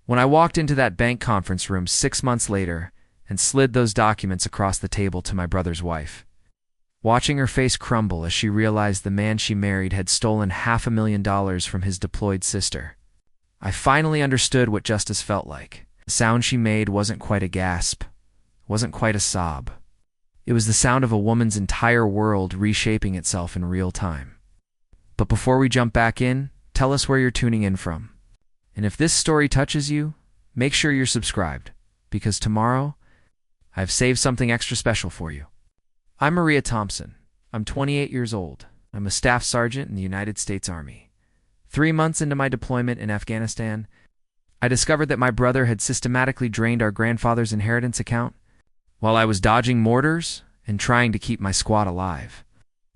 When I walked into that bank conference room 6 months later and slid those documents across the table to my brother's wife, watching her face crumble as she realized the man she married had stolen $500,000 from his deployed sister, I finally understood what justice felt like. The sound she made wasn't quite a gasp, wasn't quite a sob. It was the sound of a woman's entire world reshaping itself in real time. But before we jump back in, tell us where you're tuning in from. And if this story touches you, make sure you're subscribed, because tomorrow, I've saved something extra special for you. I'm Maria Thompson. I'm 28 years old. I'm a staff sergeant in the United States Army. 3 months into my deployment in Afghanistan, I discovered that my brother had systematically drained our grandfather's inheritance account while I was dodging mortars and trying to keep my squad alive.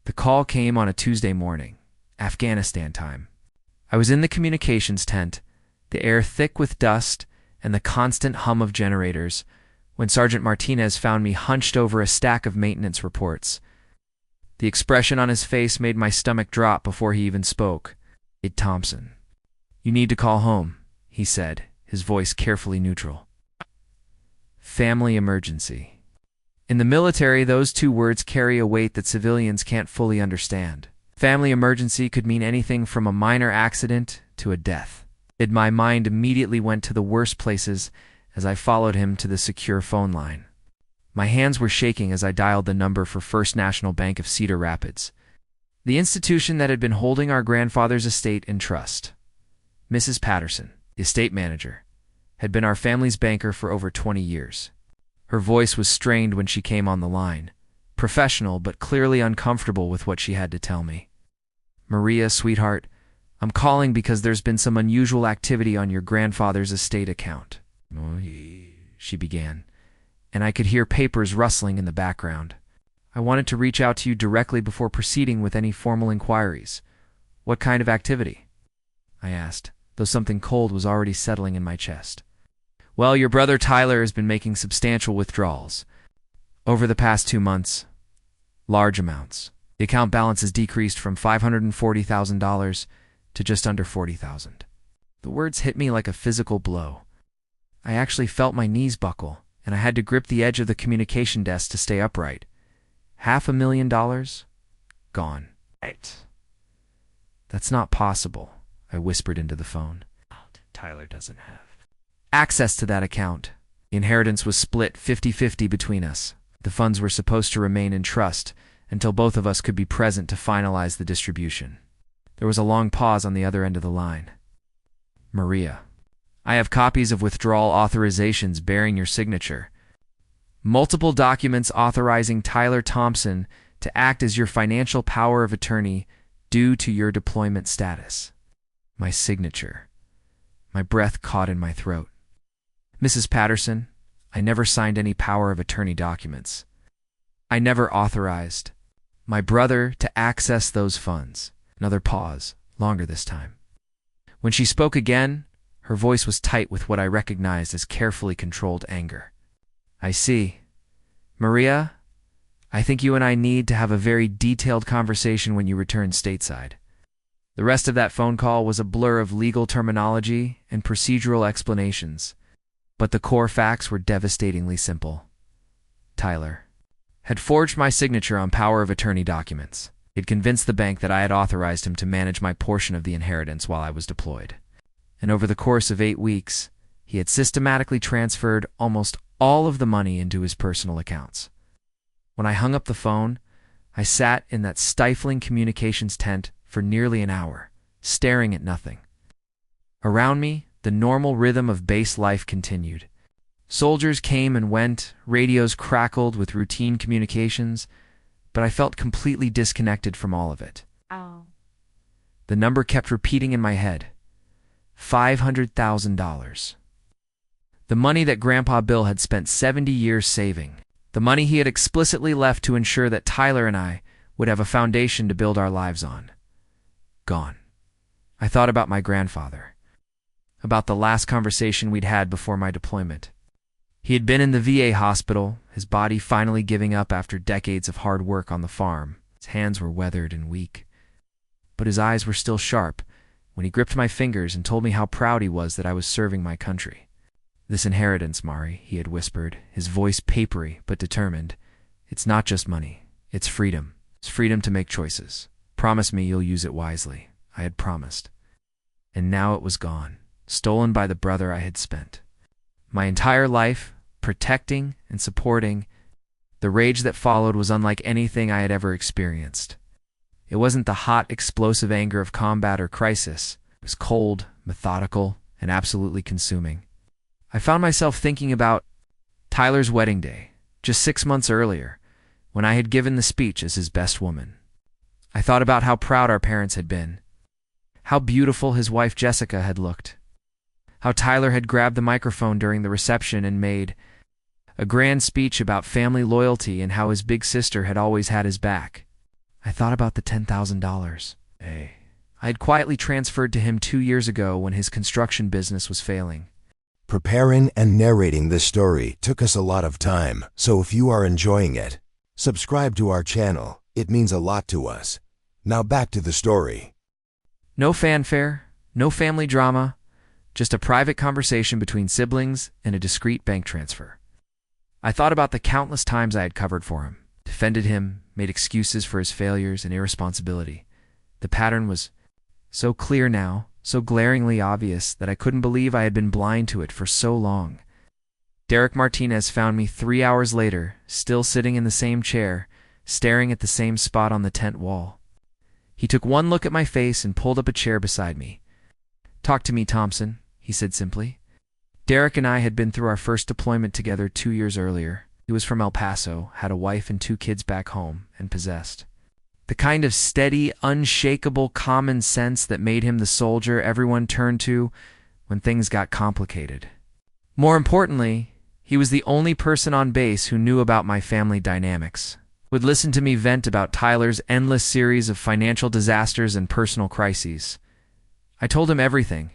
The call came on a Tuesday morning, Afghanistan time. I was in the communications tent, the air thick with dust and the constant hum of generators, when Sergeant Martinez found me hunched over a stack of maintenance reports. The expression on his face made my stomach drop before he even spoke. Thompson. "You need to call home," he said, his voice carefully neutral. Family emergency. In the military, those two words carry a weight that civilians can't fully understand. Family emergency could mean anything from a minor accident to a death. My mind immediately went to the worst places as I followed him to the secure phone line. My hands were shaking as I dialed the number for First National Bank of Cedar Rapids, the institution that had been holding our grandfather's estate in trust. Mrs. Patterson, the estate manager, had been our family's banker for over 20 years. Her voice was strained when she came on the line, professional but clearly uncomfortable with what she had to tell me. "Maria, sweetheart, I'm calling because there's been some unusual activity on your grandfather's estate account," she began, and I could hear papers rustling in the background. "I wanted to reach out to you directly before proceeding with any formal inquiries." "What kind of activity?" I asked, though something cold was already settling in my chest. "Well, your brother Tyler has been making substantial withdrawals. Over the past 2 months, large amounts. The account balance has decreased from $540,000 to just under $40,000. The words hit me like a physical blow. I actually felt my knees buckle, and I had to grip the edge of the communication desk to stay upright. $500,000? Gone. Right. "That's not possible," I whispered into the phone. "Tyler doesn't have access to that account. The inheritance was split 50-50 between us. The funds were supposed to remain in trust until both of us could be present to finalize the distribution." There was a long pause on the other end of the line. "Maria, I have copies of withdrawal authorizations bearing your signature. Multiple documents authorizing Tyler Thompson to act as your financial power of attorney due to your deployment status." My signature. My breath caught in my throat. "Mrs. Patterson, I never signed any power of attorney documents. I never authorized my brother to access those funds." Another pause, longer this time. When she spoke again, her voice was tight with what I recognized as carefully controlled anger. "I see. Maria, I think you and I need to have a very detailed conversation when you return stateside." The rest of that phone call was a blur of legal terminology and procedural explanations, but the core facts were devastatingly simple. Tyler had forged my signature on power of attorney documents. He'd convinced the bank that I had authorized him to manage my portion of the inheritance while I was deployed. And over the course of 8 weeks, he had systematically transferred almost all of the money into his personal accounts. When I hung up the phone, I sat in that stifling communications tent for nearly an hour, staring at nothing. Around me, the normal rhythm of base life continued. Soldiers came and went, radios crackled with routine communications, but I felt completely disconnected from all of it. Oh. The number kept repeating in my head. $500,000. The money that Grandpa Bill had spent 70 years saving. The money he had explicitly left to ensure that Tyler and I would have a foundation to build our lives on. Gone. I thought about my grandfather. About the last conversation we'd had before my deployment. He had been in the VA hospital, his body finally giving up after decades of hard work on the farm. His hands were weathered and weak, but his eyes were still sharp, when he gripped my fingers and told me how proud he was that I was serving my country. "This inheritance, Mari," he had whispered, his voice papery but determined. "It's not just money. It's freedom. It's freedom to make choices. Promise me you'll use it wisely." I had promised. And now it was gone, stolen by the brother I had spent my entire life protecting and supporting. The rage that followed was unlike anything I had ever experienced. It wasn't the hot, explosive anger of combat or crisis. It was cold, methodical, and absolutely consuming. I found myself thinking about Tyler's wedding day, just 6 months earlier, when I had given the speech as his best woman. I thought about how proud our parents had been, how beautiful his wife Jessica had looked, how Tyler had grabbed the microphone during the reception and made a grand speech about family loyalty and how his big sister had always had his back. I thought about the $10,000 I had quietly transferred to him 2 years ago when his construction business was failing. Preparing and narrating this story took us a lot of time, so if you are enjoying it, subscribe to our channel. It means a lot to us. Now back to the story. No fanfare, no family drama, just a private conversation between siblings and a discreet bank transfer. I thought about the countless times I had covered for him, defended him, made excuses for his failures and irresponsibility. The pattern was so clear now, so glaringly obvious that I couldn't believe I had been blind to it for so long. Sergeant Martinez found me 3 hours later, still sitting in the same chair, staring at the same spot on the tent wall. He took one look at my face and pulled up a chair beside me. "Talk to me, Thompson," he said simply. Derek and I had been through our first deployment together 2 years earlier. He was from El Paso, had a wife and 2 kids back home, and possessed the kind of steady, unshakable common sense that made him the soldier everyone turned to when things got complicated. More importantly, he was the only person on base who knew about my family dynamics, would listen to me vent about Tyler's endless series of financial disasters and personal crises. I told him everything,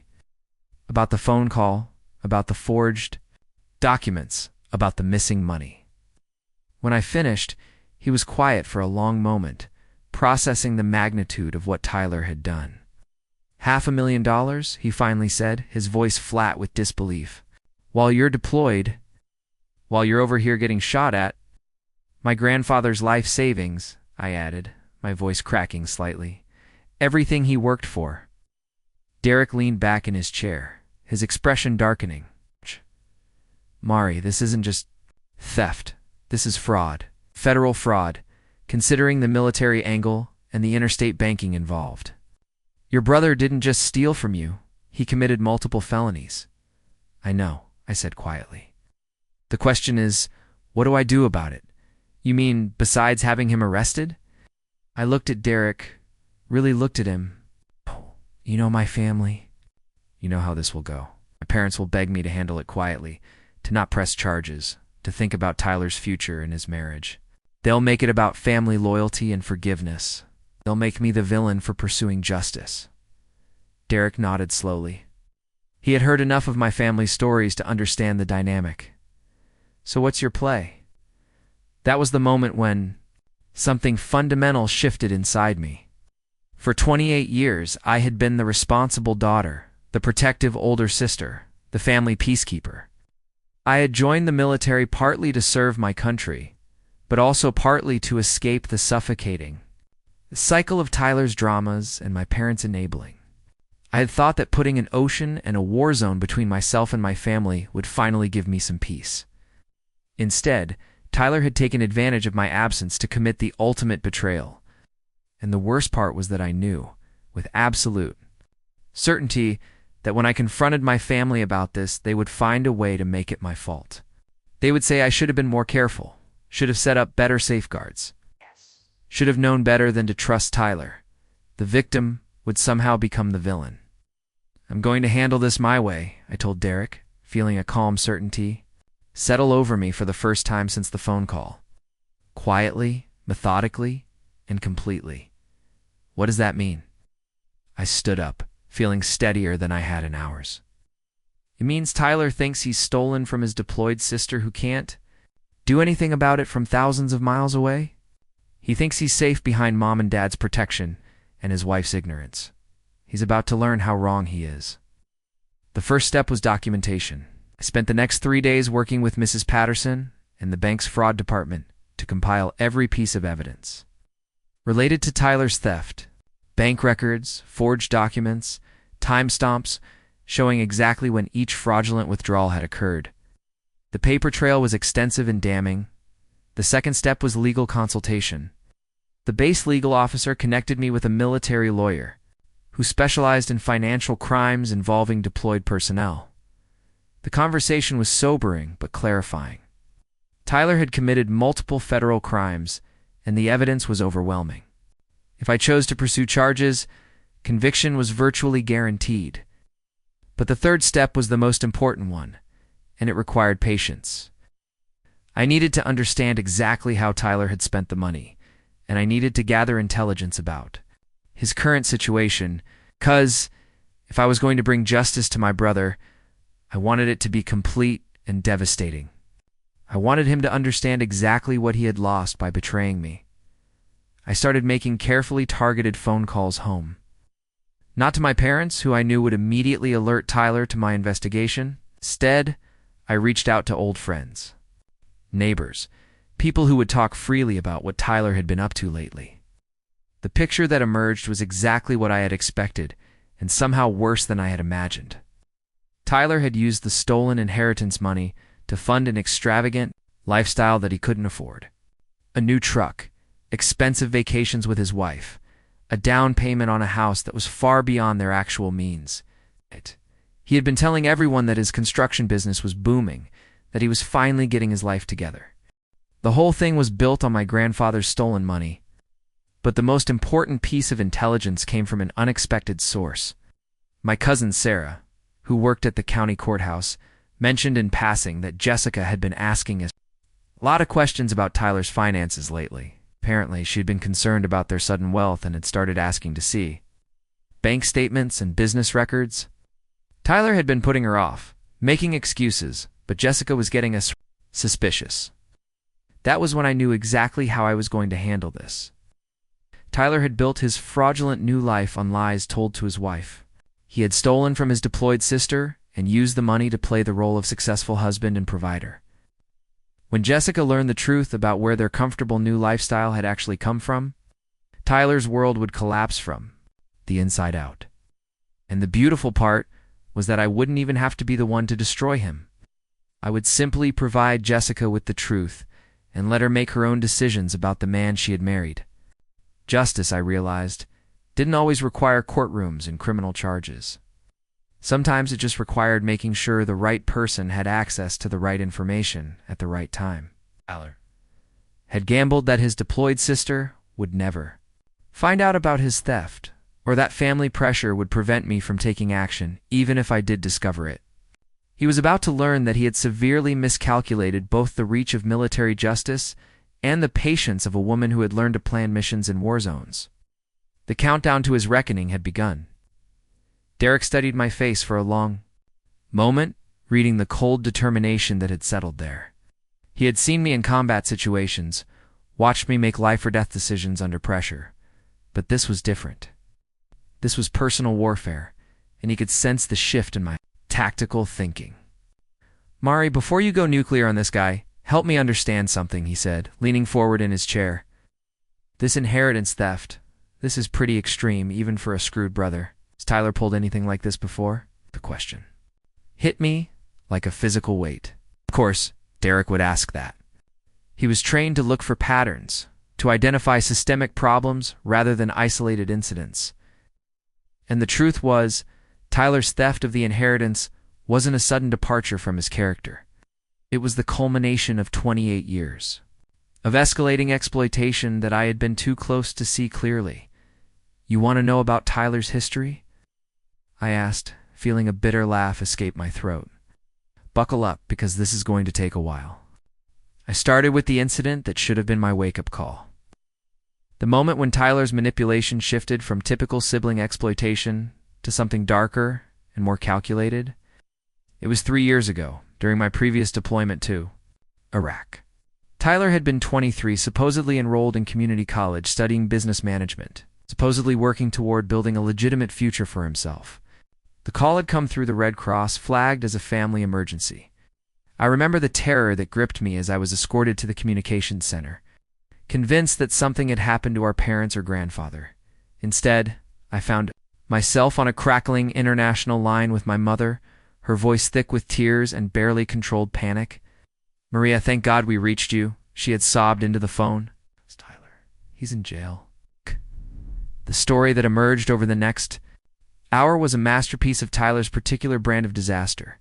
about the phone call, about the forged documents, about the missing money. When I finished, he was quiet for a long moment, processing the magnitude of what Tyler had done. $500,000, he finally said, his voice flat with disbelief. "While you're deployed, while you're over here getting shot at, my grandfather's life savings," I added, my voice cracking slightly. "Everything he worked for." Derek leaned back in his chair, his expression darkening. "Mari, this isn't just theft. This is fraud. Federal fraud, considering the military angle and the interstate banking involved. Your brother didn't just steal from you. He committed multiple felonies." "I know," I said quietly. "The question is, what do I do about it?" "You mean besides having him arrested?" I looked at Derek, really looked at him. "You know my family. You know how this will go. My parents will beg me to handle it quietly, to not press charges, to think about Tyler's future and his marriage. They'll make it about family loyalty and forgiveness. They'll make me the villain for pursuing justice." Derek nodded slowly. He had heard enough of my family's stories to understand the dynamic. "So what's your play?" That was the moment when something fundamental shifted inside me. For 28 years, I had been the responsible daughter, the protective older sister, the family peacekeeper. I had joined the military partly to serve my country, but also partly to escape the suffocating cycle of Tyler's dramas and my parents' enabling. I had thought that putting an ocean and a war zone between myself and my family would finally give me some peace. Instead, Tyler had taken advantage of my absence to commit the ultimate betrayal. And the worst part was that I knew, with absolute certainty, that when I confronted my family about this, they would find a way to make it my fault. They would say I should have been more careful, should have set up better safeguards, should have known better than to trust Tyler. The victim would somehow become the villain. "I'm going to handle this my way," I told Derek, feeling a calm certainty settle over me for the first time since the phone call. Quietly, methodically, and completely. "What does that mean?" I stood up, feeling steadier than I had in hours. "It means Tyler thinks he's stolen from his deployed sister who can't do anything about it from thousands of miles away. He thinks he's safe behind mom and dad's protection and his wife's ignorance. He's about to learn how wrong he is. The first step was documentation. I spent the next 3 days working with Mrs. Patterson and the bank's fraud department to compile every piece of evidence related to Tyler's theft: bank records, forged documents, timestamps showing exactly when each fraudulent withdrawal had occurred. The paper trail was extensive and damning. The second step was legal consultation. The base legal officer connected me with a military lawyer who specialized in financial crimes involving deployed personnel. The conversation was sobering but clarifying. Tyler had committed multiple federal crimes, and the evidence was overwhelming. If I chose to pursue charges, conviction was virtually guaranteed. But the third step was the most important one, and it required patience. I needed to understand exactly how Tyler had spent the money, and I needed to gather intelligence about his current situation, because if I was going to bring justice to my brother, I wanted it to be complete and devastating. I wanted him to understand exactly what he had lost by betraying me. I started making carefully targeted phone calls home. Not to my parents, who I knew would immediately alert Tyler to my investigation. Instead, I reached out to old friends, neighbors, people who would talk freely about what Tyler had been up to lately. The picture that emerged was exactly what I had expected, and somehow worse than I had imagined. Tyler had used the stolen inheritance money to fund an extravagant lifestyle that he couldn't afford. A new truck, expensive vacations with his wife, a down payment on a house that was far beyond their actual means. He had been telling everyone that his construction business was booming, that he was finally getting his life together. The whole thing was built on my grandfather's stolen money. But the most important piece of intelligence came from an unexpected source. My cousin Sarah, who worked at the county courthouse, mentioned in passing that Jessica had been asking a lot of questions about Tyler's finances lately. Apparently, she had been concerned about their sudden wealth and had started asking to see bank statements and business records. Tyler had been putting her off, making excuses, but Jessica was getting us suspicious. That was when I knew exactly how I was going to handle this. Tyler had built his fraudulent new life on lies told to his wife. He had stolen from his deployed sister and used the money to play the role of successful husband and provider. When Jessica learned the truth about where their comfortable new lifestyle had actually come from, Tyler's world would collapse from the inside out. And the beautiful part was that I wouldn't even have to be the one to destroy him. I would simply provide Jessica with the truth and let her make her own decisions about the man she had married. Justice, I realized, didn't always require courtrooms and criminal charges. Sometimes it just required making sure the right person had access to the right information at the right time. Tyler had gambled that his deployed sister would never find out about his theft, or that family pressure would prevent me from taking action, even if I did discover it. He was about to learn that he had severely miscalculated both the reach of military justice and the patience of a woman who had learned to plan missions in war zones. The countdown to his reckoning had begun. Derek studied my face for a long moment, reading the cold determination that had settled there. He had seen me in combat situations, watched me make life-or-death decisions under pressure. But this was different. This was personal warfare, and he could sense the shift in my tactical thinking. "Mari, before you go nuclear on this guy, help me understand something," he said, leaning forward in his chair. "This inheritance theft, this is pretty extreme, even for a screwed brother. Has Tyler pulled anything like this before?" The question hit me like a physical weight. Of course, Derek would ask that. He was trained to look for patterns, to identify systemic problems rather than isolated incidents. And the truth was, Tyler's theft of the inheritance wasn't a sudden departure from his character. It was the culmination of 28 years of escalating exploitation that I had been too close to see clearly. "You want to know about Tyler's history?" I asked, feeling a bitter laugh escape my throat. "Buckle up, because this is going to take a while." I started with the incident that should have been my wake-up call. The moment when Tyler's manipulation shifted from typical sibling exploitation to something darker and more calculated. It was 3 years ago, during my previous deployment to Iraq. Tyler had been 23, supposedly enrolled in community college studying business management. supposedly working toward building a legitimate future for himself. The call had come through the Red Cross, flagged as a family emergency. I remember the terror that gripped me as I was escorted to the communications center, convinced that something had happened to our parents or grandfather. Instead, I found myself on a crackling international line with my mother, her voice thick with tears and barely controlled panic. "Maria, thank God we reached you," she had sobbed into the phone. "It's Tyler. He's in jail." The story that emerged over the next hour was a masterpiece of Tyler's particular brand of disaster.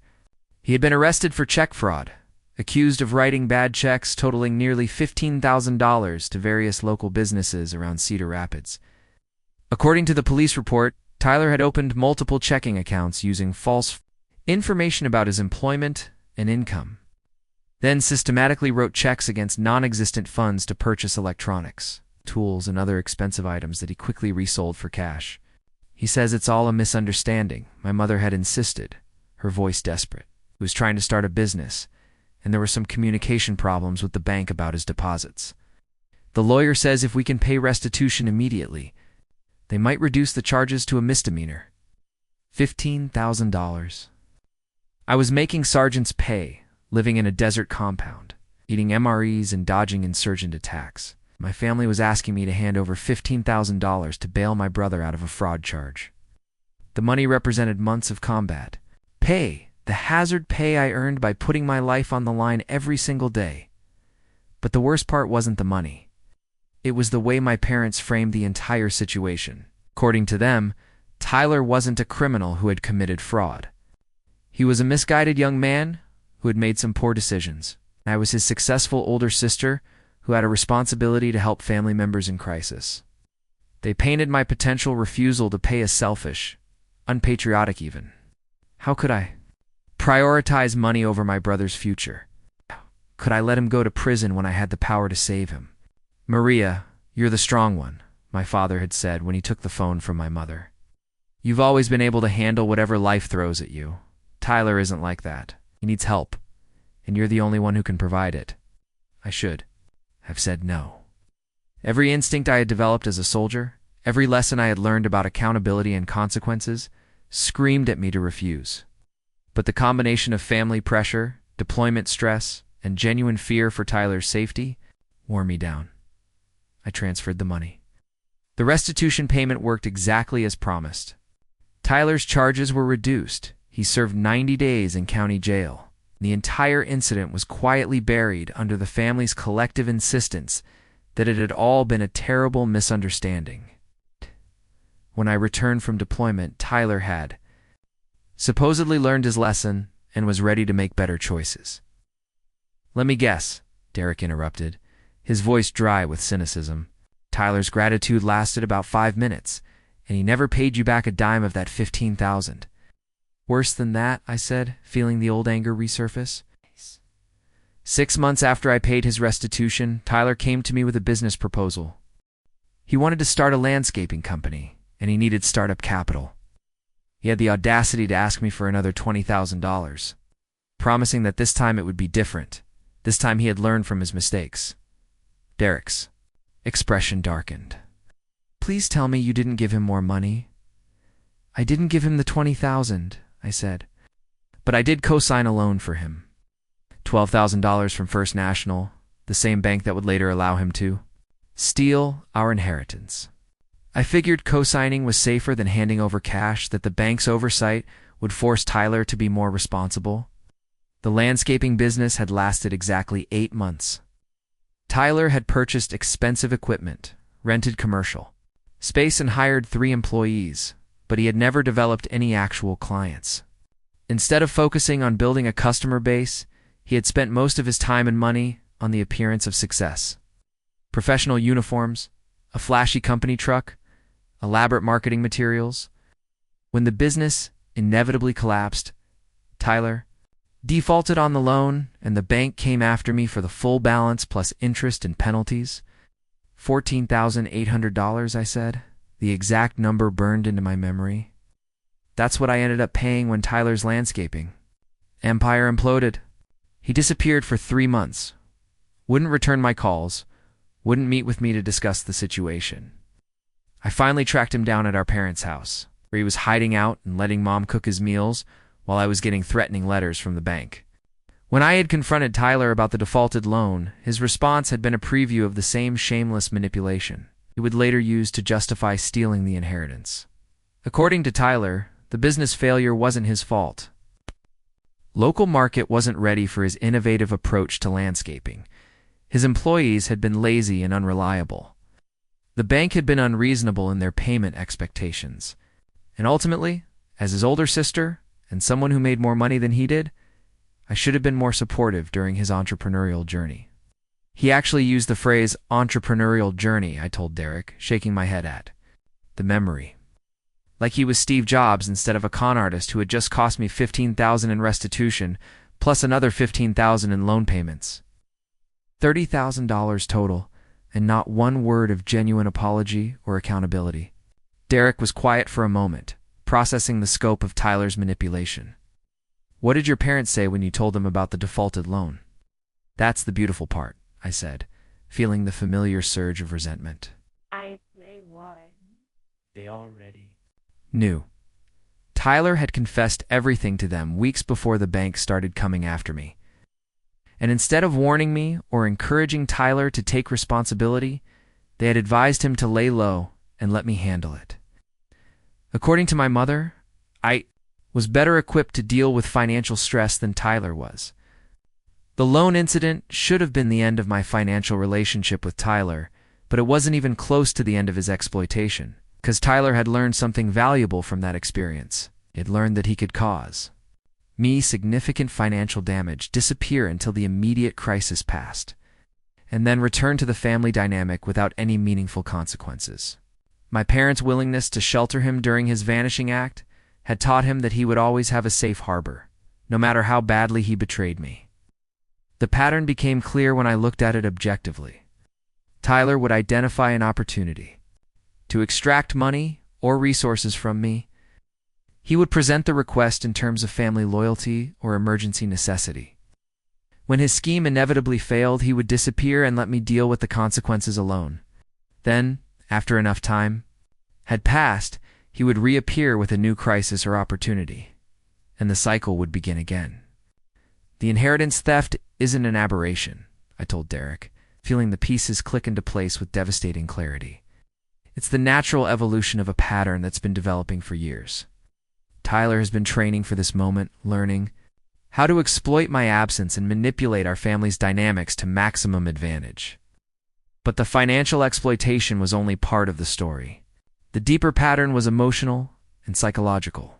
He had been arrested for check fraud, accused of writing bad checks totaling nearly $15,000 to various local businesses around Cedar Rapids. According to the police report, Tyler had opened multiple checking accounts using false information about his employment and income, then systematically wrote checks against non-existent funds to purchase electronics, tools, and other expensive items that he quickly resold for cash. "He says it's all a misunderstanding. My mother had insisted," her voice desperate. "He was trying to start a business, and there were some communication problems with the bank about his deposits. The lawyer says if we can pay restitution immediately, they might reduce the charges to a misdemeanor. $15,000. I was making sergeant's pay, living in a desert compound, eating MREs and dodging insurgent attacks. My family was asking me to hand over $15,000 to bail my brother out of a fraud charge. The money represented months of combat. Pay, the hazard pay I earned by putting my life on the line every single day. But the worst part wasn't the money. It was the way my parents framed the entire situation. According to them, Tyler wasn't a criminal who had committed fraud. He was a misguided young man who had made some poor decisions. I was his successful older sister who had a responsibility to help family members in crisis. They painted my potential refusal to pay as selfish, unpatriotic even. How could I prioritize money over my brother's future? Could I let him go to prison when I had the power to save him? "Maria, you're the strong one," my father had said when he took the phone from my mother. "You've always been able to handle whatever life throws at you. Tyler isn't like that. He needs help, and you're the only one who can provide it." I should have said no. Every instinct I had developed as a soldier, every lesson I had learned about accountability and consequences, screamed at me to refuse. But the combination of family pressure, deployment stress, and genuine fear for Tyler's safety wore me down. I transferred the money. The restitution payment worked exactly as promised. Tyler's charges were reduced. He served 90 days in county jail. The entire incident was quietly buried under the family's collective insistence that it had all been a terrible misunderstanding. When I returned from deployment, Tyler had supposedly learned his lesson and was ready to make better choices. "Let me guess," Derek interrupted, his voice dry with cynicism. "Tyler's gratitude lasted about 5 minutes, and he never paid you back a dime of that $15,000. "Worse than that," I said, feeling the old anger resurface. 6 months after I paid his restitution, Tyler came to me with a business proposal. He wanted to start a landscaping company, and he needed startup capital. He had the audacity to ask me for another $20,000, promising that this time it would be different. This time he had learned from his mistakes. Derek's expression darkened. "Please tell me you didn't give him more money." "I didn't give him the $20,000, I said. "But I did co-sign a loan for him. $12,000 from First National, the same bank that would later allow him to steal our inheritance. I figured co-signing was safer than handing over cash, that the bank's oversight would force Tyler to be more responsible. The landscaping business had lasted exactly 8 months. Tyler had purchased expensive equipment, rented commercial space, and hired 3 employees, but he had never developed any actual clients. Instead of focusing on building a customer base, he had spent most of his time and money on the appearance of success. Professional uniforms, a flashy company truck, elaborate marketing materials. When the business inevitably collapsed, Tyler defaulted on the loan, and the bank came after me for the full balance plus interest and penalties. $14,800, I said. The exact number burned into my memory. That's what I ended up paying when Tyler's landscaping empire imploded. He disappeared for 3 months. Wouldn't return my calls. Wouldn't meet with me to discuss the situation. I finally tracked him down at our parents' house, where he was hiding out and letting Mom cook his meals while I was getting threatening letters from the bank. When I had confronted Tyler about the defaulted loan, his response had been a preview of the same shameless manipulation he would later use to justify stealing the inheritance. According to Tyler, the business failure wasn't his fault. Local market wasn't ready for his innovative approach to landscaping. His employees had been lazy and unreliable. The bank had been unreasonable in their payment expectations. And ultimately, as his older sister and someone who made more money than he did, I should have been more supportive during his entrepreneurial journey. He actually used the phrase entrepreneurial journey, I told Derek, shaking my head at the memory. Like he was Steve Jobs instead of a con artist who had just cost me $15,000 in restitution, plus another $15,000 in loan payments. $30,000 total, and not one word of genuine apology or accountability. Derek was quiet for a moment, processing the scope of Tyler's manipulation. What did your parents say when you told them about the defaulted loan? That's the beautiful part, I said, feeling the familiar surge of resentment. They what? They already knew. Tyler had confessed everything to them weeks before the bank started coming after me. And instead of warning me or encouraging Tyler to take responsibility, they had advised him to lay low and let me handle it. According to my mother, I was better equipped to deal with financial stress than Tyler was. The loan incident should have been the end of my financial relationship with Tyler, but it wasn't even close to the end of his exploitation, because Tyler had learned something valuable from that experience. He had learned that he could cause me significant financial damage, disappear until the immediate crisis passed, and then return to the family dynamic without any meaningful consequences. My parents' willingness to shelter him during his vanishing act had taught him that he would always have a safe harbor, no matter how badly he betrayed me. The pattern became clear when I looked at it objectively. Tyler would identify an opportunity to extract money or resources from me. He would present the request in terms of family loyalty or emergency necessity. When his scheme inevitably failed, he would disappear and let me deal with the consequences alone. Then, after enough time had passed, he would reappear with a new crisis or opportunity, and the cycle would begin again. The inheritance theft isn't an aberration, I told Derek, feeling the pieces click into place with devastating clarity. It's the natural evolution of a pattern that's been developing for years. Tyler has been training for this moment, learning how to exploit my absence and manipulate our family's dynamics to maximum advantage. But the financial exploitation was only part of the story. The deeper pattern was emotional and psychological.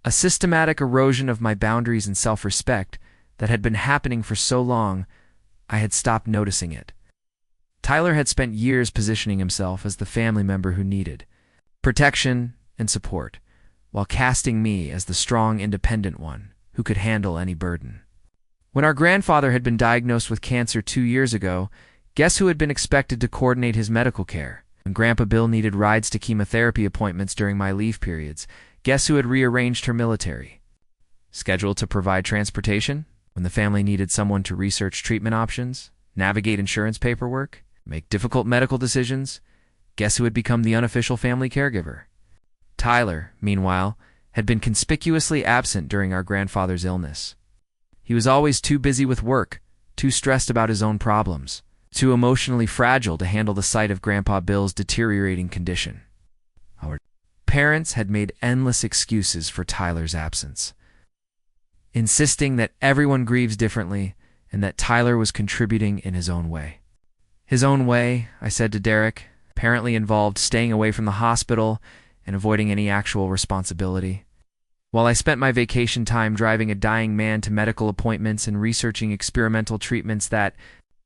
A systematic erosion of my boundaries and self-respect that had been happening for so long, I had stopped noticing it. Tyler had spent years positioning himself as the family member who needed protection and support, while casting me as the strong, independent one who could handle any burden. When our grandfather had been diagnosed with cancer 2 years ago, guess who had been expected to coordinate his medical care? When Grandpa Bill needed rides to chemotherapy appointments during my leave periods, guess who had rearranged her military schedule to provide transportation? When the family needed someone to research treatment options, navigate insurance paperwork, make difficult medical decisions, guess who had become the unofficial family caregiver? Tyler, meanwhile, had been conspicuously absent during our grandfather's illness. He was always too busy with work, too stressed about his own problems, too emotionally fragile to handle the sight of Grandpa Bill's deteriorating condition. Our parents had made endless excuses for Tyler's absence, insisting that everyone grieves differently and that Tyler was contributing in his own way. His own way, I said to Derek, apparently involved staying away from the hospital and avoiding any actual responsibility. While I spent my vacation time driving a dying man to medical appointments and researching experimental treatments that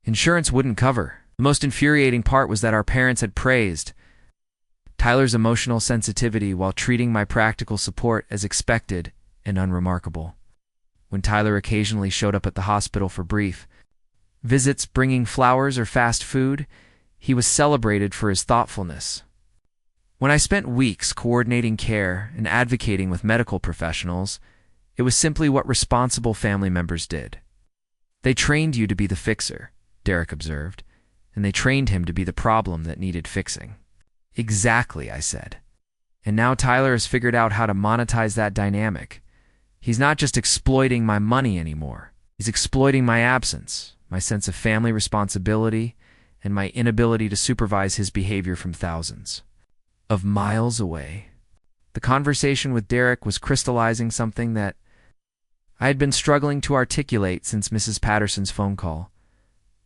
insurance wouldn't cover, the most infuriating part was that our parents had praised Tyler's emotional sensitivity while treating my practical support as expected and unremarkable. When Tyler occasionally showed up at the hospital for brief visits, bringing flowers or fast food, he was celebrated for his thoughtfulness. When I spent weeks coordinating care and advocating with medical professionals, it was simply what responsible family members did. They trained you to be the fixer, Derek observed, and they trained him to be the problem that needed fixing. Exactly, I said. And now Tyler has figured out how to monetize that dynamic. He's not just exploiting my money anymore. He's exploiting my absence, my sense of family responsibility, and my inability to supervise his behavior from thousands of miles away. The conversation with Derek was crystallizing something that I had been struggling to articulate since Mrs. Patterson's phone call.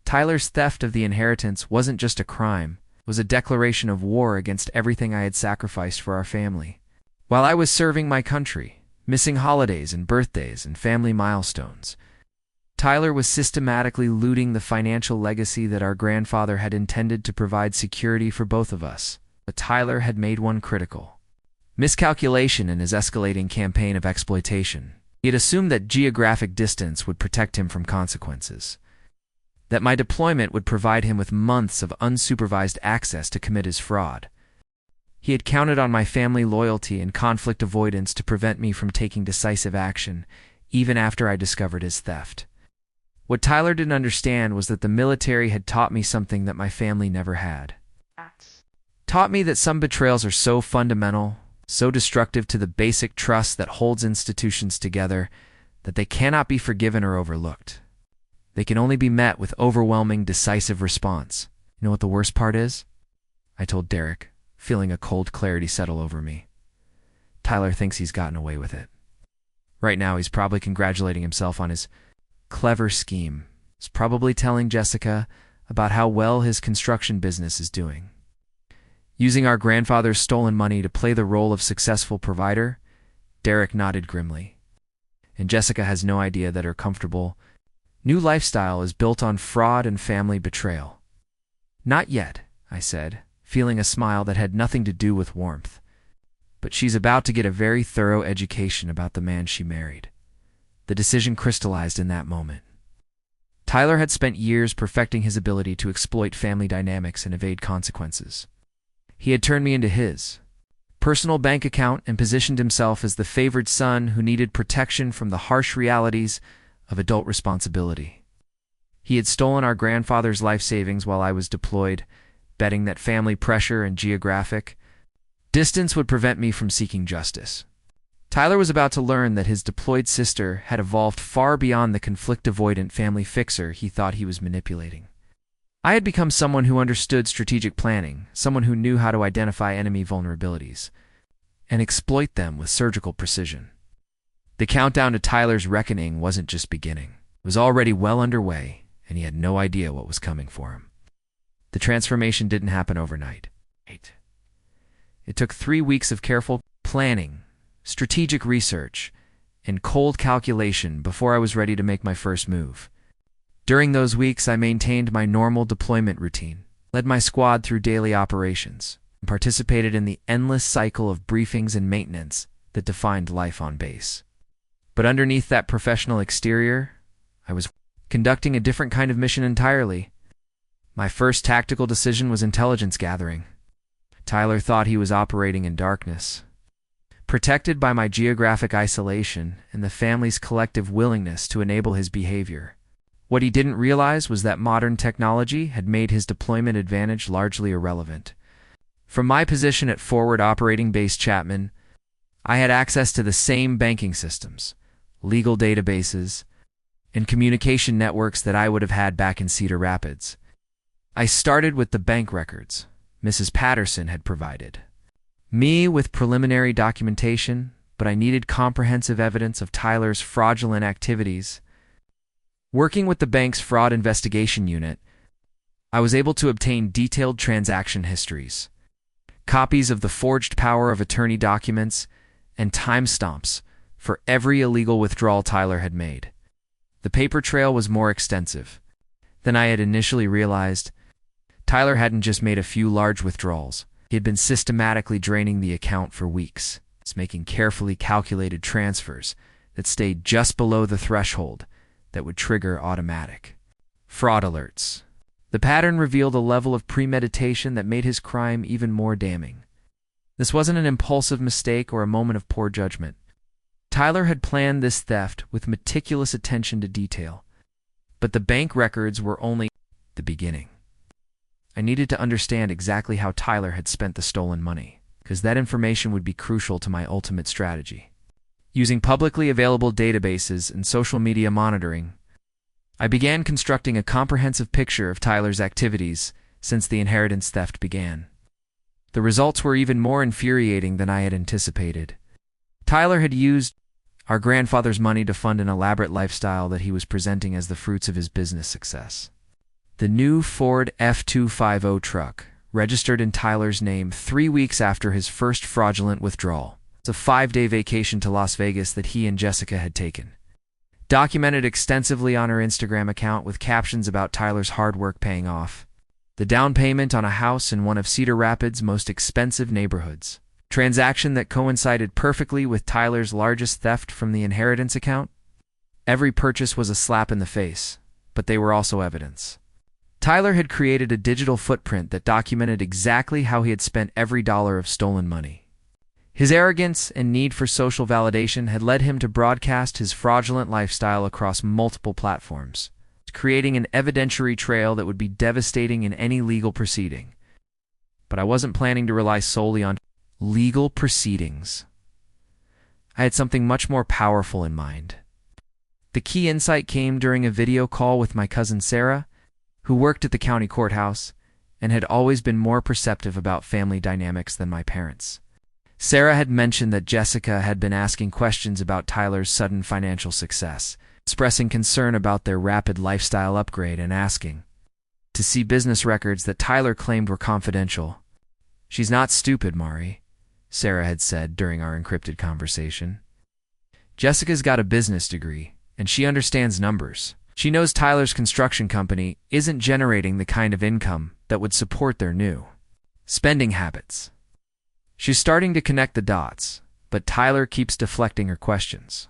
Tyler's theft of the inheritance wasn't just a crime, it was a declaration of war against everything I had sacrificed for our family. While I was serving my country, missing holidays and birthdays and family milestones, Tyler was systematically looting the financial legacy that our grandfather had intended to provide security for both of us. But Tyler had made one critical miscalculation in his escalating campaign of exploitation. He had assumed that geographic distance would protect him from consequences, that my deployment would provide him with months of unsupervised access to commit his fraud. He had counted on my family loyalty and conflict avoidance to prevent me from taking decisive action, even after I discovered his theft. What Tyler didn't understand was that the military had taught me something that my family never had. Taught me that some betrayals are so fundamental, so destructive to the basic trust that holds institutions together, that they cannot be forgiven or overlooked. They can only be met with overwhelming, decisive response. You know what the worst part is? I told Derek, feeling a cold clarity settle over me. Tyler thinks he's gotten away with it. Right now, he's probably congratulating himself on his clever scheme. He's probably telling Jessica about how well his construction business is doing. Using our grandfather's stolen money to play the role of successful provider, Derek nodded grimly. And Jessica has no idea that her comfortable new lifestyle is built on fraud and family betrayal. Not yet, I said, feeling a smile that had nothing to do with warmth. But she's about to get a very thorough education about the man she married. The decision crystallized in that moment. Tyler had spent years perfecting his ability to exploit family dynamics and evade consequences. He had turned me into his personal bank account and positioned himself as the favored son who needed protection from the harsh realities of adult responsibility. He had stolen our grandfather's life savings while I was deployed, betting that family pressure and geographic distance would prevent me from seeking justice. Tyler was about to learn that his deployed sister had evolved far beyond the conflict-avoidant family fixer he thought he was manipulating. I had become someone who understood strategic planning, someone who knew how to identify enemy vulnerabilities and exploit them with surgical precision. The countdown to Tyler's reckoning wasn't just beginning. It was already well underway, and he had no idea what was coming for him. The transformation didn't happen overnight. It took 3 weeks of careful planning, strategic research, and cold calculation before I was ready to make my first move. During those weeks, I maintained my normal deployment routine, led my squad through daily operations, and participated in the endless cycle of briefings and maintenance that defined life on base. But underneath that professional exterior, I was conducting a different kind of mission entirely. My first tactical decision was intelligence gathering. Tyler thought he was operating in darkness. Protected by my geographic isolation and the family's collective willingness to enable his behavior. What he didn't realize was that modern technology had made his deployment advantage largely irrelevant. From my position at Forward Operating Base Chapman, I had access to the same banking systems, legal databases, and communication networks that I would have had back in Cedar Rapids. I started with the bank records Mrs. Patterson had provided me with preliminary documentation, but I needed comprehensive evidence of Tyler's fraudulent activities. Working with the bank's fraud investigation unit, I was able to obtain detailed transaction histories, copies of the forged power of attorney documents, and timestamps for every illegal withdrawal Tyler had made. The paper trail was more extensive than I had initially realized. Tyler hadn't just made a few large withdrawals. He had been systematically draining the account for weeks, making carefully calculated transfers that stayed just below the threshold that would trigger automatic fraud alerts. The pattern revealed a level of premeditation that made his crime even more damning. This wasn't an impulsive mistake or a moment of poor judgment. Tyler had planned this theft with meticulous attention to detail, but the bank records were only the beginning. I needed to understand exactly how Tyler had spent the stolen money, because that information would be crucial to my ultimate strategy. Using publicly available databases and social media monitoring, I began constructing a comprehensive picture of Tyler's activities since the inheritance theft began. The results were even more infuriating than I had anticipated. Tyler had used our grandfather's money to fund an elaborate lifestyle that he was presenting as the fruits of his business success. The new Ford F-250 truck, registered in Tyler's name 3 weeks after his first fraudulent withdrawal. It's a 5-day vacation to Las Vegas that he and Jessica had taken. Documented extensively on her Instagram account with captions about Tyler's hard work paying off. The down payment on a house in one of Cedar Rapids' most expensive neighborhoods. Transaction that coincided perfectly with Tyler's largest theft from the inheritance account. Every purchase was a slap in the face, but they were also evidence. Tyler had created a digital footprint that documented exactly how he had spent every dollar of stolen money. His arrogance and need for social validation had led him to broadcast his fraudulent lifestyle across multiple platforms, creating an evidentiary trail that would be devastating in any legal proceeding. But I wasn't planning to rely solely on legal proceedings. I had something much more powerful in mind. The key insight came during a video call with my cousin Sarah, who worked at the county courthouse and had always been more perceptive about family dynamics than my parents. Sarah had mentioned that Jessica had been asking questions about Tyler's sudden financial success, expressing concern about their rapid lifestyle upgrade and asking to see business records that Tyler claimed were confidential. "She's not stupid, Mari," Sarah had said during our encrypted conversation. "Jessica's got a business degree, and she understands numbers. She knows Tyler's construction company isn't generating the kind of income that would support their new spending habits." She's starting to connect the dots, but Tyler keeps deflecting her questions.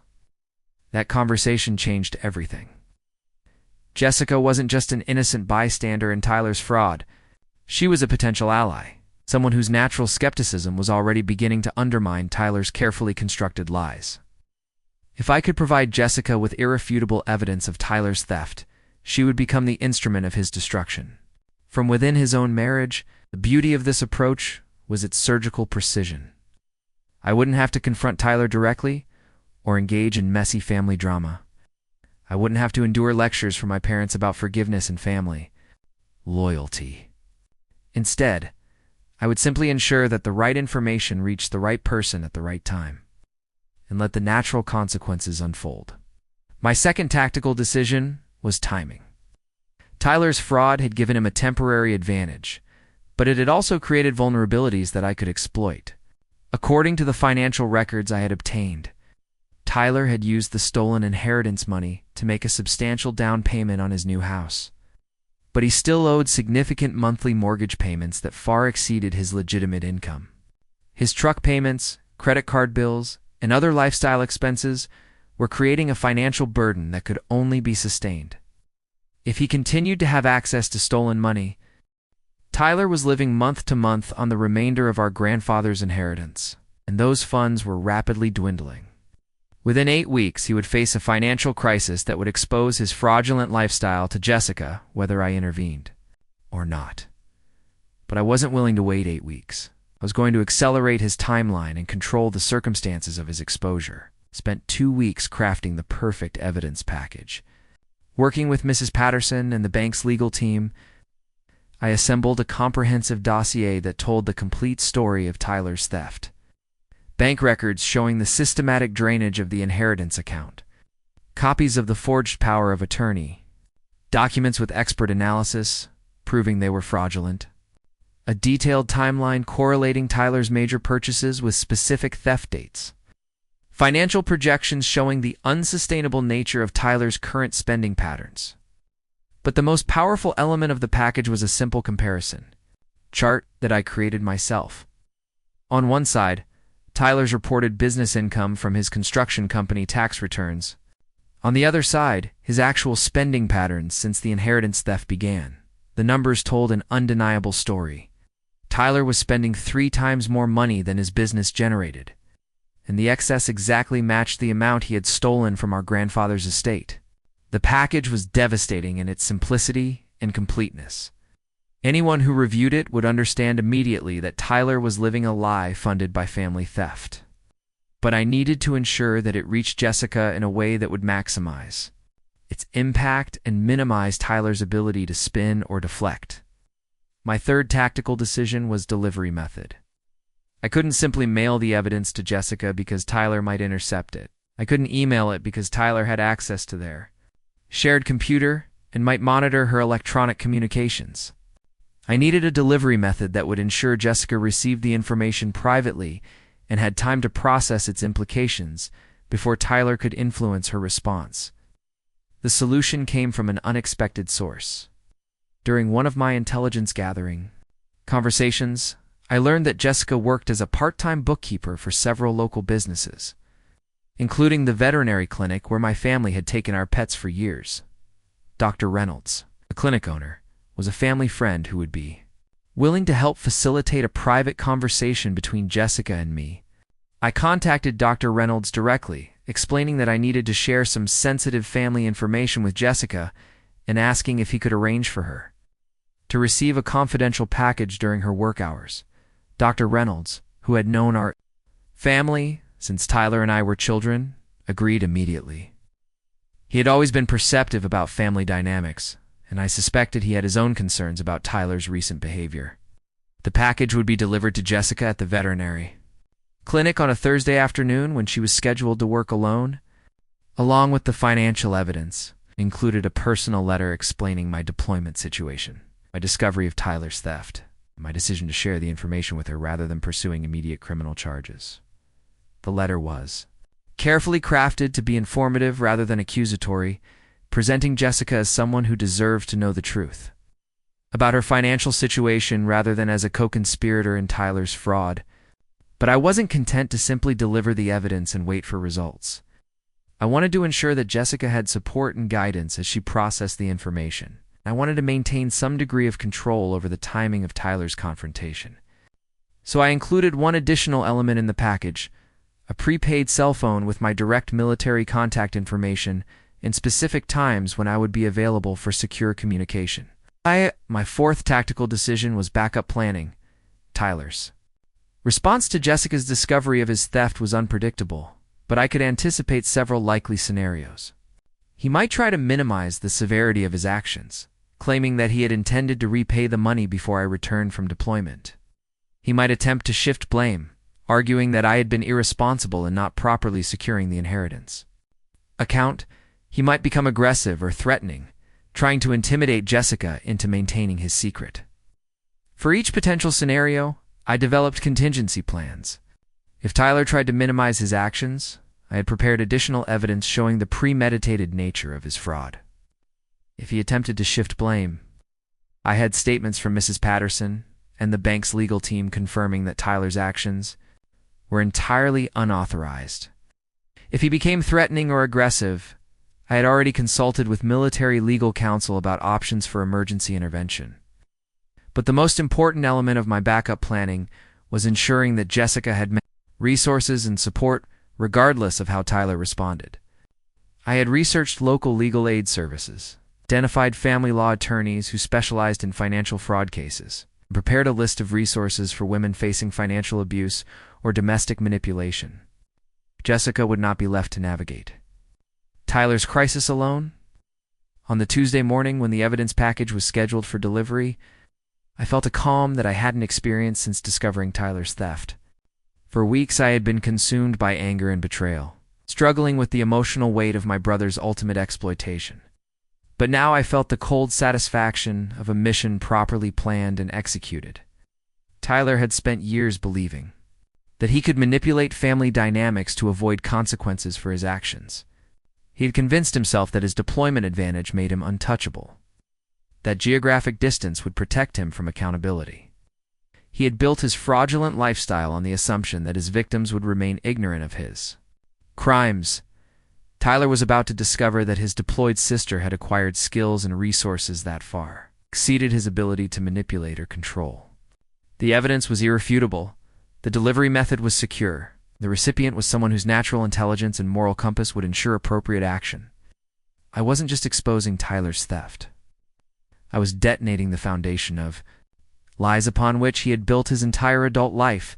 That conversation changed everything. Jessica wasn't just an innocent bystander in Tyler's fraud. She was a potential ally, someone whose natural skepticism was already beginning to undermine Tyler's carefully constructed lies. If I could provide Jessica with irrefutable evidence of Tyler's theft, she would become the instrument of his destruction. From within his own marriage, the beauty of this approach was its surgical precision. I wouldn't have to confront Tyler directly or engage in messy family drama. I wouldn't have to endure lectures from my parents about forgiveness and family loyalty. Instead, I would simply ensure that the right information reached the right person at the right time, and let the natural consequences unfold. My second tactical decision was timing. Tyler's fraud had given him a temporary advantage, but it had also created vulnerabilities that I could exploit. According to the financial records I had obtained, Tyler had used the stolen inheritance money to make a substantial down payment on his new house. But he still owed significant monthly mortgage payments that far exceeded his legitimate income. His truck payments, credit card bills, and other lifestyle expenses were creating a financial burden that could only be sustained. If he continued to have access to stolen money, Tyler was living month to month on the remainder of our grandfather's inheritance, and those funds were rapidly dwindling. Within 8 weeks, he would face a financial crisis that would expose his fraudulent lifestyle to Jessica, whether I intervened or not. But I wasn't willing to wait 8 weeks. I was going to accelerate his timeline and control the circumstances of his exposure. Spent 2 weeks crafting the perfect evidence package. Working with Mrs. Patterson and the bank's legal team, I assembled a comprehensive dossier that told the complete story of Tyler's theft. Bank records showing the systematic drainage of the inheritance account, copies of the forged power of attorney, documents with expert analysis proving they were fraudulent, a detailed timeline correlating Tyler's major purchases with specific theft dates, financial projections showing the unsustainable nature of Tyler's current spending patterns. But the most powerful element of the package was a simple comparison chart that I created myself. On one side, Tyler's reported business income from his construction company tax returns. On the other side, his actual spending patterns since the inheritance theft began. The numbers told an undeniable story. Tyler was spending 3 times more money than his business generated, and the excess exactly matched the amount he had stolen from our grandfather's estate. The package was devastating in its simplicity and completeness. Anyone who reviewed it would understand immediately that Tyler was living a lie funded by family theft. But I needed to ensure that it reached Jessica in a way that would maximize its impact and minimize Tyler's ability to spin or deflect. My third tactical decision was delivery method. I couldn't simply mail the evidence to Jessica because Tyler might intercept it. I couldn't email it because Tyler had access to their shared computer and might monitor her electronic communications. I needed a delivery method that would ensure Jessica received the information privately and had time to process its implications before Tyler could influence her response. The solution came from an unexpected source. During one of my intelligence gathering conversations, I learned that Jessica worked as a part-time bookkeeper for several local businesses, including the veterinary clinic where my family had taken our pets for years. Dr. Reynolds, the clinic owner, was a family friend who would be willing to help facilitate a private conversation between Jessica and me. I contacted Dr. Reynolds directly, explaining that I needed to share some sensitive family information with Jessica and asking if he could arrange for her to receive a confidential package during her work hours. Dr. Reynolds, who had known our family since Tyler and I were children, agreed immediately. He had always been perceptive about family dynamics, and I suspected he had his own concerns about Tyler's recent behavior. The package would be delivered to Jessica at the veterinary clinic on a Thursday afternoon when she was scheduled to work alone. Along with the financial evidence, included a personal letter explaining my deployment situation, my discovery of Tyler's theft, and my decision to share the information with her rather than pursuing immediate criminal charges. The letter was carefully crafted to be informative rather than accusatory, presenting Jessica as someone who deserved to know the truth about her financial situation rather than as a co-conspirator in Tyler's fraud. But I wasn't content to simply deliver the evidence and wait for results. I wanted to ensure that Jessica had support and guidance as she processed the information. I wanted to maintain some degree of control over the timing of Tyler's confrontation. So I included one additional element in the package, a prepaid cell phone with my direct military contact information in specific times when I would be available for secure communication. My fourth tactical decision was backup planning. Tyler's response to Jessica's discovery of his theft was unpredictable, but I could anticipate several likely scenarios. He might try to minimize the severity of his actions, claiming that he had intended to repay the money before I returned from deployment. He might attempt to shift blame, arguing that I had been irresponsible in not properly securing the inheritance account. He might become aggressive or threatening, trying to intimidate Jessica into maintaining his secret. For each potential scenario, I developed contingency plans. If Tyler tried to minimize his actions, I had prepared additional evidence showing the premeditated nature of his fraud. If he attempted to shift blame, I had statements from Mrs. Patterson and the bank's legal team confirming that Tyler's actions were entirely unauthorized. If he became threatening or aggressive, I had already consulted with military legal counsel about options for emergency intervention. But the most important element of my backup planning was ensuring that Jessica had resources and support regardless of how Tyler responded. I had researched local legal aid services, identified family law attorneys who specialized in financial fraud cases, and prepared a list of resources for women facing financial abuse or domestic manipulation. Jessica would not be left to navigate Tyler's crisis alone. On the Tuesday morning when the evidence package was scheduled for delivery, I felt a calm that I hadn't experienced since discovering Tyler's theft. For weeks I had been consumed by anger and betrayal, struggling with the emotional weight of my brother's ultimate exploitation. But now I felt the cold satisfaction of a mission properly planned and executed. Tyler had spent years believing that he could manipulate family dynamics to avoid consequences for his actions. He had convinced himself that his deployment advantage made him untouchable, that geographic distance would protect him from accountability. He had built his fraudulent lifestyle on the assumption that his victims would remain ignorant of his crimes. Tyler was about to discover that his deployed sister had acquired skills and resources that far exceeded his ability to manipulate or control. The evidence was irrefutable. The delivery method was secure. The recipient was someone whose natural intelligence and moral compass would ensure appropriate action. I wasn't just exposing Tyler's theft. I was detonating the foundation of lies upon which he had built his entire adult life,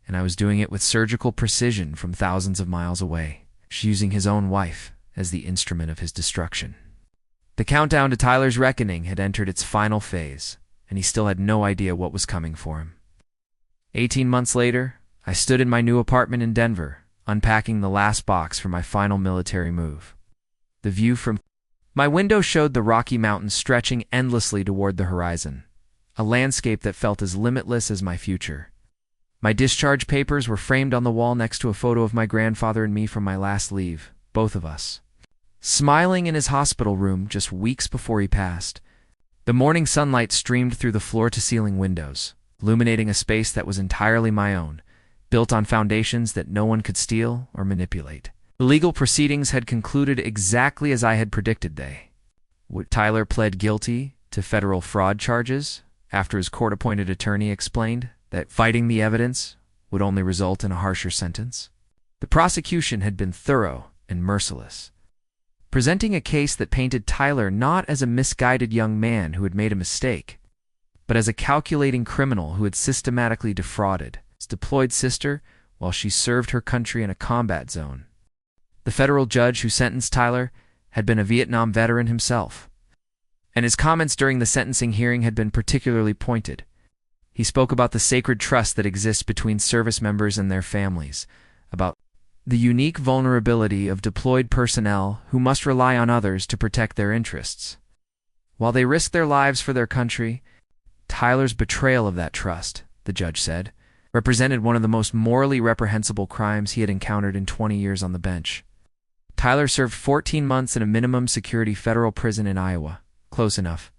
and I was doing it with surgical precision from thousands of miles away, using his own wife as the instrument of his destruction. The countdown to Tyler's reckoning had entered its final phase, and he still had no idea what was coming for him. 18 months later, I stood in my new apartment in Denver, unpacking the last box for my final military move. The view from my window showed the Rocky Mountains stretching endlessly toward the horizon, a landscape that felt as limitless as my future. My discharge papers were framed on the wall next to a photo of my grandfather and me from my last leave, both of us smiling in his hospital room just weeks before he passed. The morning sunlight streamed through the floor-to-ceiling windows, illuminating a space that was entirely my own, built on foundations that no one could steal or manipulate. The legal proceedings had concluded exactly as I had predicted they would. Tyler pled guilty to federal fraud charges after his court-appointed attorney explained that fighting the evidence would only result in a harsher sentence. The prosecution had been thorough and merciless, presenting a case that painted Tyler not as a misguided young man who had made a mistake, but as a calculating criminal who had systematically defrauded his deployed sister while she served her country in a combat zone. The federal judge who sentenced Tyler had been a Vietnam veteran himself, and his comments during the sentencing hearing had been particularly pointed. He spoke about the sacred trust that exists between service members and their families, about the unique vulnerability of deployed personnel who must rely on others to protect their interests. While they risk their lives for their country, Tyler's betrayal of that trust, the judge said, represented one of the most morally reprehensible crimes he had encountered in 20 years on the bench. Tyler served 14 months in a minimum security federal prison in Iowa, close enough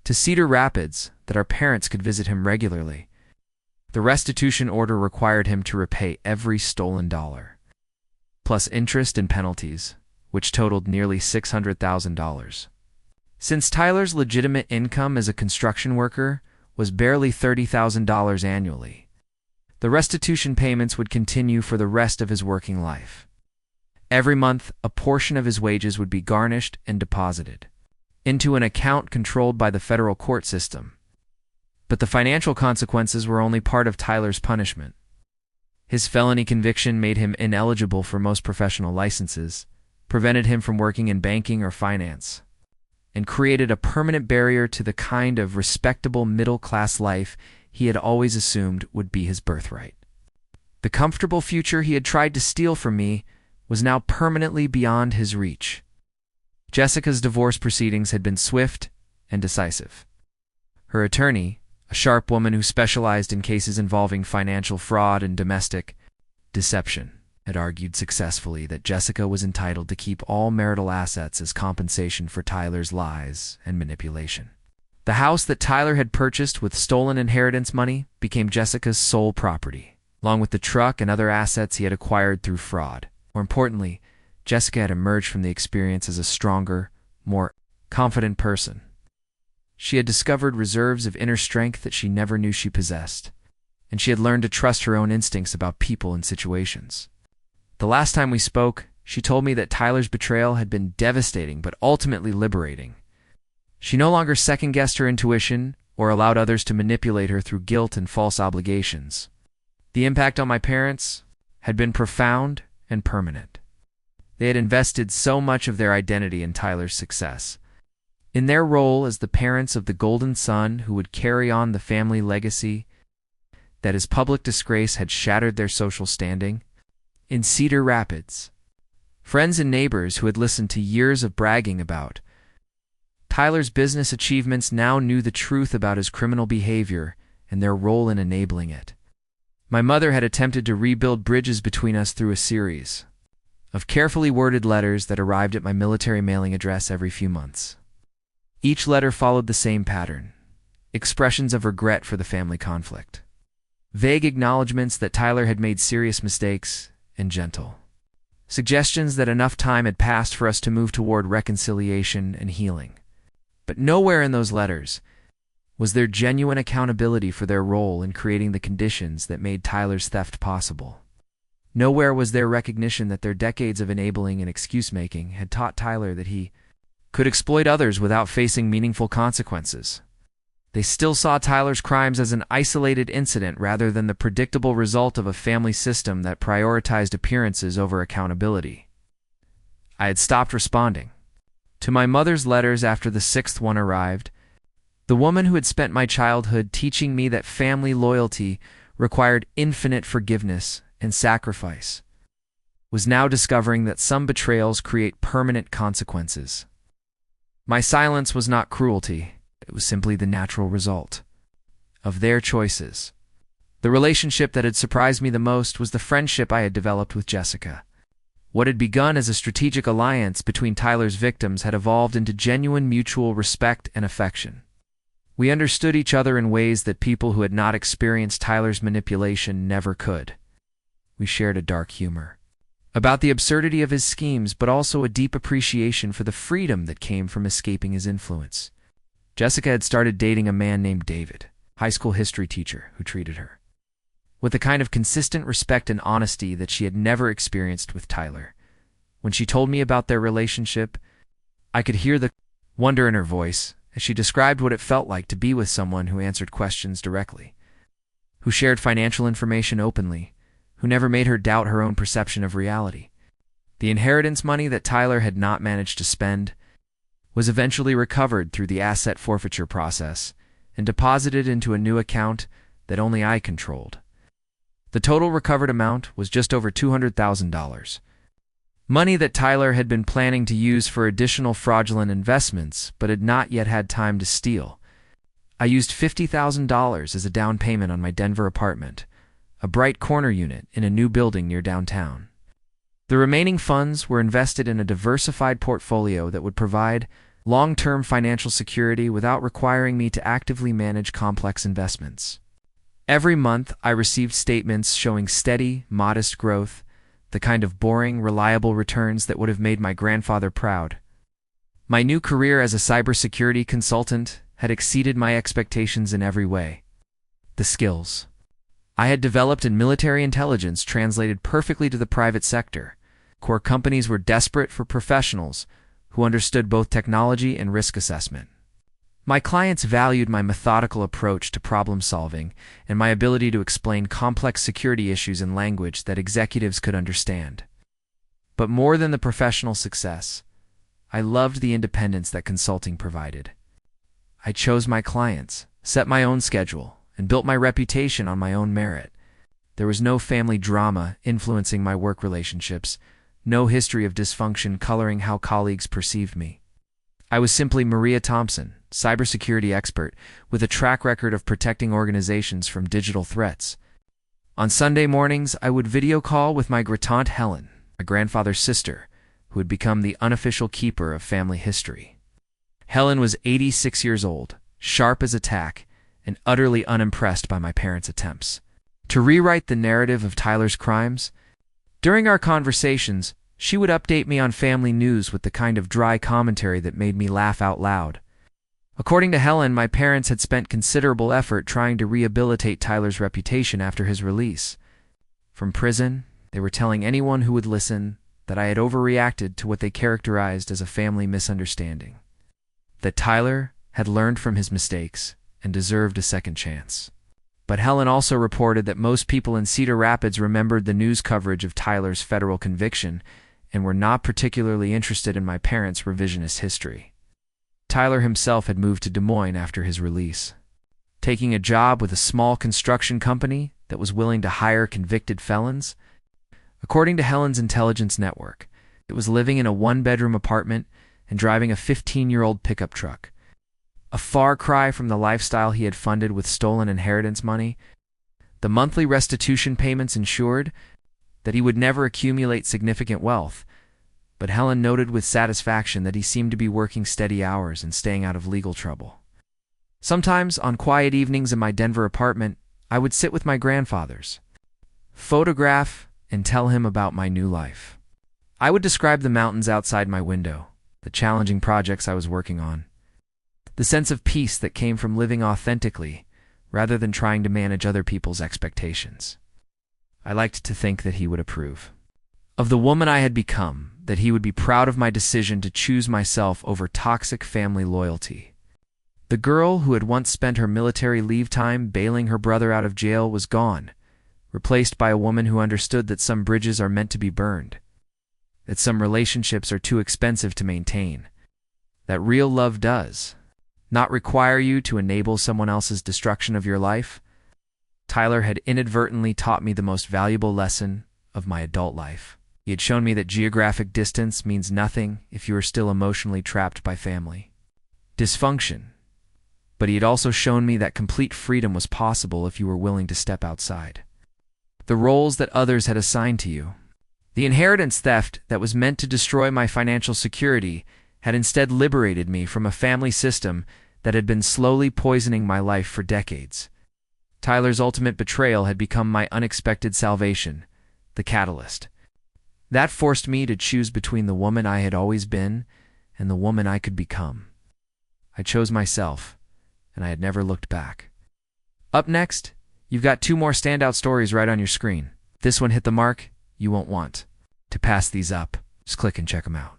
to Cedar Rapids that our parents could visit him regularly. The restitution order required him to repay every stolen dollar, plus interest and penalties, which totaled nearly $600,000. Since Tyler's legitimate income as a construction worker was barely $30,000 annually, the restitution payments would continue for the rest of his working life. Every month, a portion of his wages would be garnished and deposited into an account controlled by the federal court system. But the financial consequences were only part of Tyler's punishment. His felony conviction made him ineligible for most professional licenses, prevented him from working in banking or finance, and created a permanent barrier to the kind of respectable middle-class life he had always assumed would be his birthright. The comfortable future he had tried to steal from me was now permanently beyond his reach. Jessica's divorce proceedings had been swift and decisive. Her attorney, a sharp woman who specialized in cases involving financial fraud and domestic deception, had argued successfully that Jessica was entitled to keep all marital assets as compensation for Tyler's lies and manipulation. The house that Tyler had purchased with stolen inheritance money became Jessica's sole property, along with the truck and other assets he had acquired through fraud. More importantly, Jessica had emerged from the experience as a stronger, more confident person. She had discovered reserves of inner strength that she never knew she possessed, and she had learned to trust her own instincts about people and situations. The last time we spoke, she told me that Tyler's betrayal had been devastating but ultimately liberating. She no longer second-guessed her intuition or allowed others to manipulate her through guilt and false obligations. The impact on my parents had been profound and permanent. They had invested so much of their identity in Tyler's success, in their role as the parents of the golden son who would carry on the family legacy, that his public disgrace had shattered their social standing. In Cedar Rapids, friends and neighbors who had listened to years of bragging about Tyler's business achievements now knew the truth about his criminal behavior and their role in enabling it. My mother had attempted to rebuild bridges between us through a series of carefully worded letters that arrived at my military mailing address every few months. Each letter followed the same pattern: expressions of regret for the family conflict, vague acknowledgments that Tyler had made serious mistakes, and gentle suggestions that enough time had passed for us to move toward reconciliation and healing. But nowhere in those letters was there genuine accountability for their role in creating the conditions that made Tyler's theft possible. Nowhere was there recognition that their decades of enabling and excuse-making had taught Tyler that he could exploit others without facing meaningful consequences. They still saw Tyler's crimes as an isolated incident rather than the predictable result of a family system that prioritized appearances over accountability. I had stopped responding to my mother's letters after the sixth one arrived. The woman who had spent my childhood teaching me that family loyalty required infinite forgiveness and sacrifice was now discovering that some betrayals create permanent consequences. My silence was not cruelty. It was simply the natural result of their choices. The relationship that had surprised me the most was the friendship I had developed with Jessica. What had begun as a strategic alliance between Tyler's victims had evolved into genuine mutual respect and affection. We understood each other in ways that people who had not experienced Tyler's manipulation never could. We shared a dark humor about the absurdity of his schemes, but also a deep appreciation for the freedom that came from escaping his influence. Jessica had started dating a man named David, high school history teacher, who treated her with a kind of consistent respect and honesty that she had never experienced with Tyler. When she told me about their relationship, I could hear the wonder in her voice as she described what it felt like to be with someone who answered questions directly, who shared financial information openly, who never made her doubt her own perception of reality. The inheritance money that Tyler had not managed to spend was eventually recovered through the asset forfeiture process and deposited into a new account that only I controlled. The total recovered amount was just over $200,000. Money that Tyler had been planning to use for additional fraudulent investments but had not yet had time to steal. I used $50,000 as a down payment on my Denver apartment, a bright corner unit in a new building near downtown. The remaining funds were invested in a diversified portfolio that would provide long-term financial security without requiring me to actively manage complex investments. Every month, I received statements showing steady, modest growth, the kind of boring, reliable returns that would have made my grandfather proud. My new career as a cybersecurity consultant had exceeded my expectations in every way. The skills I had developed in military intelligence translated perfectly to the private sector. Core companies were desperate for professionals who understood both technology and risk assessment. My clients valued my methodical approach to problem solving and my ability to explain complex security issues in language that executives could understand. But more than the professional success, I loved the independence that consulting provided. I chose my clients, set my own schedule, and built my reputation on my own merit. There was no family drama influencing my work relationships, no history of dysfunction coloring how colleagues perceived me. I was simply Maria Thompson, cybersecurity expert, with a track record of protecting organizations from digital threats. On Sunday mornings, I would video call with my grandaunt Helen, my grandfather's sister, who had become the unofficial keeper of family history. Helen was 86 years old, sharp as a tack, and utterly unimpressed by my parents' attempts to rewrite the narrative of Tyler's crimes. During our conversations, she would update me on family news with the kind of dry commentary that made me laugh out loud. According to Helen, my parents had spent considerable effort trying to rehabilitate Tyler's reputation after his release. From prison, they were telling anyone who would listen that I had overreacted to what they characterized as a family misunderstanding, that Tyler had learned from his mistakes and deserved a second chance. But Helen also reported that most people in Cedar Rapids remembered the news coverage of Tyler's federal conviction and were not particularly interested in my parents' revisionist history. Tyler himself had moved to Des Moines after his release, taking a job with a small construction company that was willing to hire convicted felons. According to Helen's intelligence network, it was living in a one-bedroom apartment and driving a 15-year-old pickup truck, a far cry from the lifestyle he had funded with stolen inheritance money. The monthly restitution payments ensured that he would never accumulate significant wealth, but Helen noted with satisfaction that he seemed to be working steady hours and staying out of legal trouble. Sometimes, on quiet evenings in my Denver apartment, I would sit with my grandfathers, photograph, and tell him about my new life. I would describe the mountains outside my window, the challenging projects I was working on, the sense of peace that came from living authentically rather than trying to manage other people's expectations. I liked to think that he would approve of the woman I had become, that he would be proud of my decision to choose myself over toxic family loyalty. The girl who had once spent her military leave time bailing her brother out of jail was gone, replaced by a woman who understood that some bridges are meant to be burned, that some relationships are too expensive to maintain, that real love does not require you to enable someone else's destruction of your life. Tyler had inadvertently taught me the most valuable lesson of my adult life. He had shown me that geographic distance means nothing if you are still emotionally trapped by family dysfunction. But he had also shown me that complete freedom was possible if you were willing to step outside the roles that others had assigned to you. The inheritance theft that was meant to destroy my financial security had instead liberated me from a family system that had been slowly poisoning my life for decades. Tyler's ultimate betrayal had become my unexpected salvation, the catalyst. That forced me to choose between the woman I had always been and the woman I could become. I chose myself, and I had never looked back. Up next, you've got 2 more standout stories right on your screen. If this one hit the mark, you won't want to pass these up. Just click and check them out.